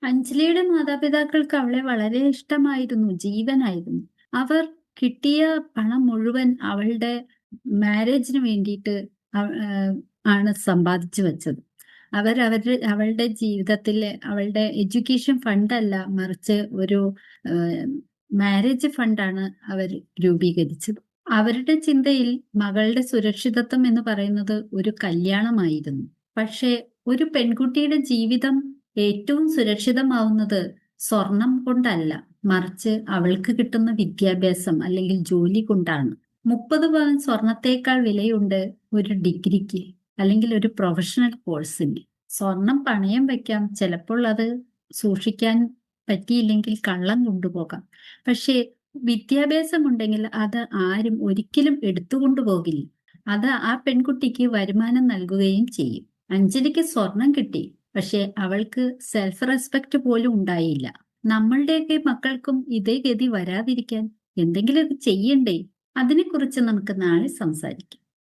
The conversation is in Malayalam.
അഞ്ജലിയുടെ മാതാപിതാക്കൾക്ക് അവളെ വളരെ ഇഷ്ടമായിരുന്നു, ജീവനായിരുന്നു. അവർ കിട്ടിയ പണം മുഴുവൻ അവളുടെ മാരേജിന് വേണ്ടിയിട്ട് ആണ് സമ്പാദിച്ചു വെച്ചത്. അവളുടെ ജീവിതത്തിലെ അവളുടെ എഡ്യൂക്കേഷൻ ഫണ്ടല്ല, മറിച്ച് ഒരു മാരേജ് ഫണ്ടാണ് അവർ രൂപീകരിച്ചത്. അവരുടെ ചിന്തയിൽ മകളുടെ സുരക്ഷിതത്വം എന്ന് പറയുന്നത് ഒരു കല്യാണമായിരുന്നു. പക്ഷേ ഒരു പെൺകുട്ടിയുടെ ജീവിതം ഏറ്റവും സുരക്ഷിതമാവുന്നത് സ്വർണം കൊണ്ടല്ല, മറിച്ച് അവൾക്ക് കിട്ടുന്ന വിദ്യാഭ്യാസം അല്ലെങ്കിൽ ജോലി കൊണ്ടാണ്. 30 പവൻ സ്വർണത്തേക്കാൾ വിലയുണ്ട് ഒരു ഡിഗ്രിക്ക് അല്ലെങ്കിൽ ഒരു പ്രൊഫഷണൽ കോഴ്സിന്. സ്വർണം പണയം വെക്കാം, ചിലപ്പോൾ അത് സൂക്ഷിക്കാൻ പറ്റിയില്ലെങ്കിൽ കള്ളം കൊണ്ടുപോകാം. പക്ഷേ വിദ്യാഭ്യാസം ഉണ്ടെങ്കിൽ അത് ആരും ഒരിക്കലും എടുത്തുകൊണ്ടുപോകില്ല. അത് ആ പെൺകുട്ടിക്ക് വരുമാനം നൽകുകയും ചെയ്യും. അഞ്ജലിക്ക് സ്വർണം കിട്ടി, പക്ഷെ അവൾക്ക് സെൽഫ് റെസ്പെക്ട് പോലും ഉണ്ടായില്ല. നമ്മളുടെയൊക്കെ മക്കൾക്കും ഇതേ ഗതി വരാതിരിക്കാൻ എന്തെങ്കിലും ചെയ്യണ്ടേ? അതിനെക്കുറിച്ച് നമുക്ക് നാളെ സംസാരിക്കാം.